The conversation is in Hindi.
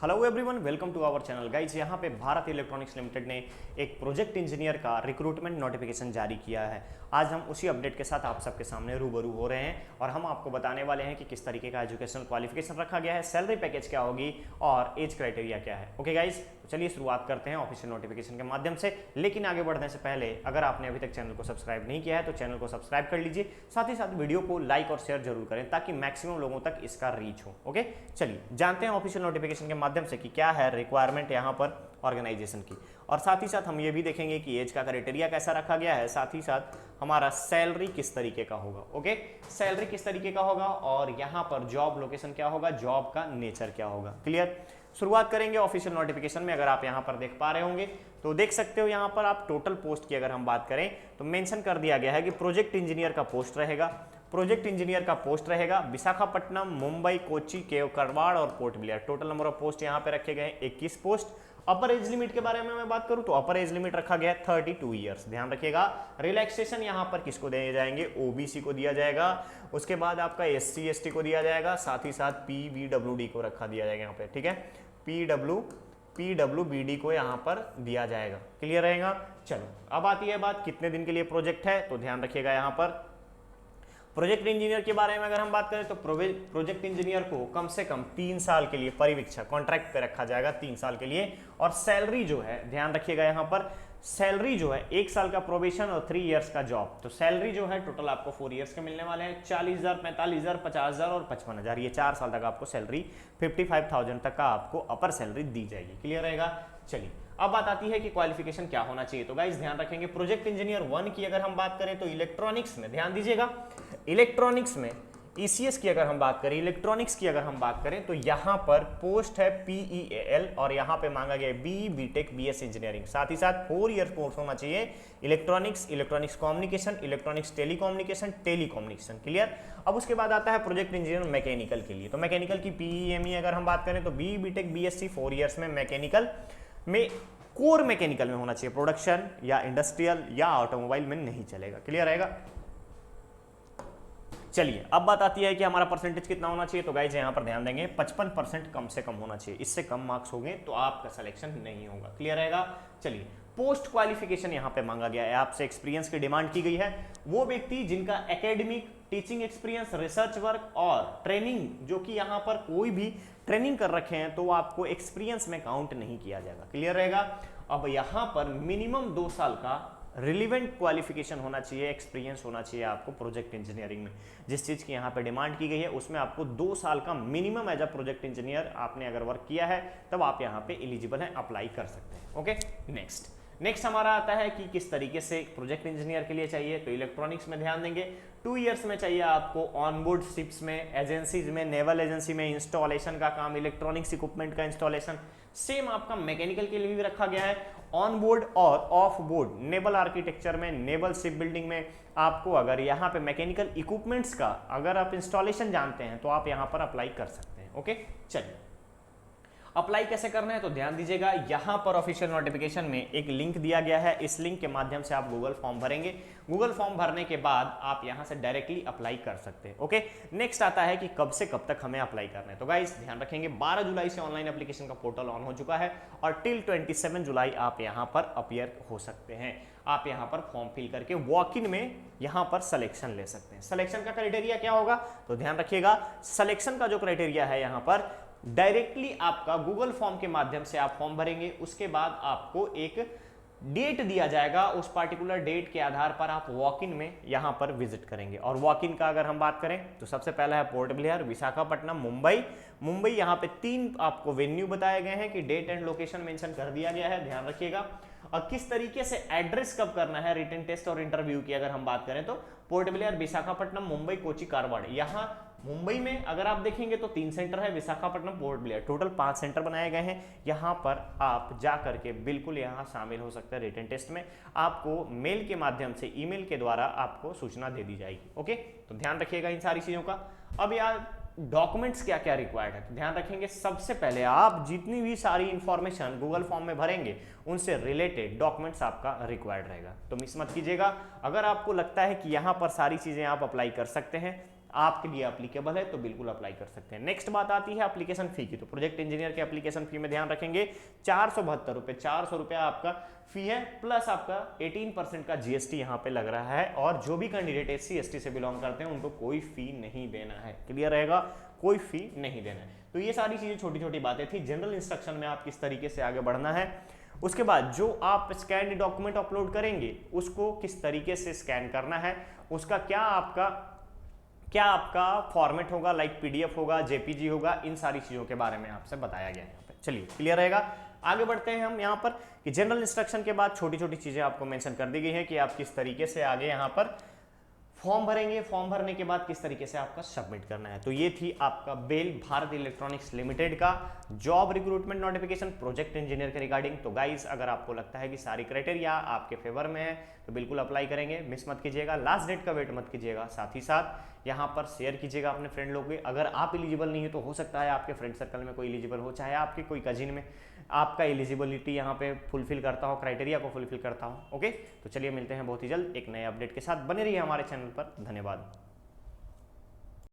Hello everyone, welcome to our channel guys. यहाँ पे भारत इलेक्ट्रॉनिक्स लिमिटेड ने एक प्रोजेक्ट इंजीनियर का रिक्रूटमेंट नोटिफिकेशन जारी किया है। आज हम उसी अपडेट के साथ आप सबके सामने रूबरू हो रहे हैं और हम आपको बताने वाले हैं कि किस तरीके का एजुकेशनल क्वालिफिकेशन रखा गया है, सैलरी पैकेज क्या होगी और एज क्राइटेरिया क्या है। ओके गाइज, तो चलिए शुरुआत करते हैं ऑफिशियल नोटिफिकेशन के माध्यम से। लेकिन आगे बढ़ने से पहले अगर आपने अभी तक चैनल को सब्सक्राइब नहीं किया है तो चैनल को सब्सक्राइब कर लीजिए, साथ ही साथ वीडियो को लाइक और शेयर जरूर करें ताकि मैक्सिमम लोगों तक इसका रीच हो। ओके, चलिए जानते हैं ऑफिशियल नोटिफिकेशन के माध्यम से कि क्या है रिक्वायरमेंट यहाँ पर ऑर्गेनाइजेशन की, और साथ ही साथ हम ये भी देखेंगे कि एज का क्राइटेरिया कैसा रखा गया है, साथ ही साथ हमारा सैलरी किस तरीके का होगा। ओके, सैलरी किस तरीके का होगा और यहाँ पर जॉब लोकेशन क्या होगा, जॉब का नेचर क्या होगा। क्लियर, शुरुआत करेंगे ऑफिशियल नोटिफिकेशन में। अगर आप यहाँ पर देख पा रहे होंगे तो देख सकते हो यहाँ पर आप टोटल पोस्ट की अगर हम बात करें तो मेंशन कर दिया गया है कि प्रोजेक्ट इंजीनियर का पोस्ट रहेगा। प्रोजेक्ट इंजीनियर का पोस्ट रहेगा विशाखापट्टनम, मुंबई, कोच्चि, करवाड़ और port Blair. Total number of post यहाँ पे रखे गए हैं 21 पोस्ट। अपर एज लिमिट के बारे में मैं बात करूं तो अपर एज लिमिट रखा गया है 32 ईयर्स। ध्यान रखिएगा, रिलैक्सेशन यहाँ पर किसको दिए जाएंगे, ओबीसी को दिया जाएगा, उसके बाद आपका एससी एसटी को दिया जाएगा, साथ ही साथ पीडब्ल्यूडी को रखा दिया जाएगा यहाँ पे। ठीक है, पीडब्ल्यूबीडी को यहाँ पर दिया जाएगा। क्लियर रहेगा। चलो अब आती है बात कितने दिन के लिए प्रोजेक्ट है, तो ध्यान रखिएगा यहाँ पर प्रोजेक्ट इंजीनियर के बारे में अगर हम बात करें तो प्रोजेक्ट इंजीनियर को कम से कम 3 साल के लिए परिवीक्षा कॉन्ट्रैक्ट पे रखा जाएगा, 3 साल के लिए। और सैलरी जो है, ध्यान रखिएगा यहाँ पर सैलरी जो है 1 साल का प्रोबेशन और 3 इयर्स का जॉब, तो सैलरी जो है टोटल आपको 4 इयर्स के मिलने वाले हैं। 40,000, 45,000, 50,000 और 55,000, ये 4 साल तक आपको सैलरी 55,000 तक का आपको अपर सैलरी दी जाएगी। क्लियर रहेगा। चलिए अब बात आती है कि क्वालिफिकेशन क्या होना चाहिए। तो गाइस ध्यान रखेंगे प्रोजेक्ट इंजीनियर 1 की अगर हम बात करें तो इलेक्ट्रॉनिक्स में, ध्यान दीजिएगा, इलेक्ट्रॉनिक्स में ईसीएस की अगर हम बात करें, इलेक्ट्रॉनिक्स की अगर हम बात करें तो यहाँ पर पोस्ट है पीईएएल और यहाँ पे मांगा गया बी बीटेक बीएस इंजीनियरिंग, साथ ही साथ 4 ईयर कोर्स होना चाहिए electronics, electronics communication, electronics telecommunication, telecommunication. Clear. अब उसके बाद आता है प्रोजेक्ट इंजीनियर मैकेनिकल के लिए, तो मैकेनिकल की पीईएमई अगर हम बात करें तो बी बीटेक बीएससी 4 ईयर्स में मैकेनिकल में, कोर मैकेनिकल में होना चाहिए, प्रोडक्शन या इंडस्ट्रियल या ऑटोमोबाइल में नहीं चलेगा। क्लियर रहेगा। चलिए अब बात आती है कि हमारा परसेंटेज कितना होना चाहिए, तो गाइस यहाँ पर ध्यान देंगे 55% कम से कम होना चाहिए, इससे कम मार्क्स होंगे तो आपका सिलेक्शन नहीं होगा। क्लियर रहेगा। चलिए पोस्ट क्वालिफिकेशन यहाँ पे मांगा गया है, आपसे एक्सपीरियंस की डिमांड की गई है। वो व्यक्ति जिनका academic, teaching experience, research work और ट्रेनिंग, जो कि यहाँ पर कोई भी ट्रेनिंग कर रखे हैं तो आपको एक्सपीरियंस में काउंट नहीं किया जाएगा। क्लियर रहेगा। अब यहाँ पर मिनिमम 2 साल का रिलीवेंट क्वालिफिकेशन होना चाहिए, एक्सपीरियंस होना चाहिए आपको प्रोजेक्ट इंजीनियरिंग में। जिस चीज़ की यहाँ पे डिमांड की गई है उसमें आपको 2 साल का minimum age a project engineer आपने अगर वर्क किया है तब आप यहाँ पे एलिजिबल हैं, अप्लाई कर सकते हैं। ओके, नेक्स्ट हमारा आता है कि किस तरीके से प्रोजेक्ट इंजीनियर के लिए चाहिए। तो इलेक्ट्रॉनिक्स में ध्यान देंगे 2 इयर्स में चाहिए आपको ऑनबोर्ड शिप्स में, एजेंसीज में, नेवल एजेंसी में इंस्टॉलेशन का काम, इलेक्ट्रॉनिक्स इक्विपमेंट का इंस्टॉलेशन। सेम आपका मैकेनिकल के लिए भी रखा गया है, ऑन बोर्ड और ऑफ बोर्ड नेवल आर्किटेक्चर में, नेवल शिप बिल्डिंग में आपको अगर यहाँ पे मैकेनिकल इक्विपमेंट्स का अगर आप इंस्टॉलेशन जानते हैं तो आप यहाँ पर अप्लाई कर सकते हैं। ओके, चलिए अप्लाई कैसे करना है तो ध्यान दीजिएगा, यहाँ पर ऑफिशियल नोटिफिकेशन में एक लिंक दिया गया है, इस लिंक के माध्यम से आप गूगल फॉर्म भरेंगे। गूगल फॉर्म भरने के बाद आप यहाँ से डायरेक्टली अप्लाई कर सकते हैं। ओके, नेक्स्ट आता है कि कब से कब तक हमें अप्लाई करना है। तो गाइस ध्यान रखेंगे 12 जुलाई से ऑनलाइन एप्लीकेशन का पोर्टल ऑन हो चुका है और टिल 27 जुलाई आप यहाँ पर अपीयर हो सकते हैं। आप यहाँ पर फॉर्म फिल करके वॉक इन में यहाँ पर सिलेक्शन ले सकते हैं। सिलेक्शन का क्राइटेरिया क्या होगा तो ध्यान रखिएगा, सिलेक्शन का जो क्राइटेरिया है यहाँ पर डायरेक्टली आपका गूगल फॉर्म के माध्यम से आप फॉर्म भरेंगे, उसके बाद आपको एक डेट दिया जाएगा, उस पार्टिकुलर डेट के आधार पर आप वॉक इन में यहां पर विजिट करेंगे। और वॉक इन का अगर हम बात करें तो सबसे पहला है पोर्ट ब्लेयर, विशाखापट्टनम, मुंबई यहाँ पे 3 आपको वेन्यू बताए गए हैं कि डेट एंड लोकेशन मेंशन कर दिया गया है। ध्यान रखिएगा। और किस तरीके से एड्रेस कब करना है, रिटन टेस्ट और इंटरव्यू की अगर हम बात करें तो पोर्ट ब्लेयर, विशाखापट्टनम, मुंबई, कोच्चि, कारवाड़। यहाँ मुंबई में अगर आप देखेंगे तो 3 सेंटर है, Visakhapatnam, port Blair, total 5 centre बनाए गए हैं। यहाँ पर आप जा करके बिल्कुल यहाँ शामिल हो सकते हैं रिटन टेस्ट में। आपको मेल के माध्यम से, ईमेल के द्वारा आपको सूचना दे दी जाएगी। ओके, तो ध्यान रखिएगा इन सारी चीजों का। अब यार डॉक्यूमेंट्स क्या क्या रिक्वायर्ड है तो ध्यान रखेंगे, सबसे पहले आप जितनी भी सारी इंफॉर्मेशन गूगल फॉर्म में भरेंगे उनसे रिलेटेड डॉक्यूमेंट्स आपका रिक्वायर्ड रहेगा, तो मिस मत कीजिएगा। अगर आपको लगता है कि यहाँ पर सारी चीजें आप अप्लाई कर सकते हैं, आपके लिए एप्लीकेबल है तो बिल्कुल अप्लाई कर सकते हैं। नेक्स्ट बात आती है एप्लीकेशन फी की। तो प्रोजेक्ट इंजीनियर के एप्लीकेशन फी में ध्यान रखेंगे 472 रुपये, 400 रुपया आपका फी है, प्लस आपका 18% का जीएसटी यहाँ पे लग रहा है। और जो भी कैंडिडेट SC ST से बिलोंग करते हैं उनको कोई फी नहीं देना है, क्लियर रहेगा, कोई फी नहीं देना है। तो ये सारी चीजें छोटी छोटी बातें थी। जनरल इंस्ट्रक्शन में आप किस तरीके से आगे बढ़ना है, उसके बाद जो आप स्कैन डॉक्यूमेंट अपलोड करेंगे उसको किस तरीके से स्कैन करना है, उसका क्या आपका फॉर्मेट होगा, लाइक PDF होगा, JPG होगा, इन सारी चीजों के बारे में आपसे बताया गया है यहाँ पे। चलिए क्लियर रहेगा। आगे बढ़ते हैं हम यहाँ पर कि जनरल इंस्ट्रक्शन के बाद छोटी छोटी चीजें आपको मेंशन कर दी गई है कि आप किस तरीके से आगे यहाँ पर फॉर्म भरेंगे, फॉर्म भरने के बाद किस तरीके से आपका सबमिट करना है। तो ये थी आपका बेल भारत इलेक्ट्रॉनिक्स लिमिटेड का job recruitment notification project engineer के रिगार्डिंग। तो गाइस अगर आपको लगता है कि सारी क्राइटेरिया आपके फेवर में है तो बिल्कुल अप्लाई करेंगे, मिस मत कीजिएगा, लास्ट डेट का वेट मत कीजिएगा। साथ ही साथ यहाँ पर शेयर कीजिएगा अपने फ्रेंड लोगों के। अगर आप एलिजिबल नहीं है तो हो सकता है आपके फ्रेंड सर्कल में कोई एलिजिबल हो, चाहे आपके कोई कजिन में आपका एलिजिबिलिटी यहाँ पे फुलफिल करता हो, क्राइटेरिया को फुलफिल करता हो। ओके, तो चलिए मिलते हैं बहुत ही जल्द एक नए अपडेट के साथ। बने रहिए हमारे चैनल पर। धन्यवाद।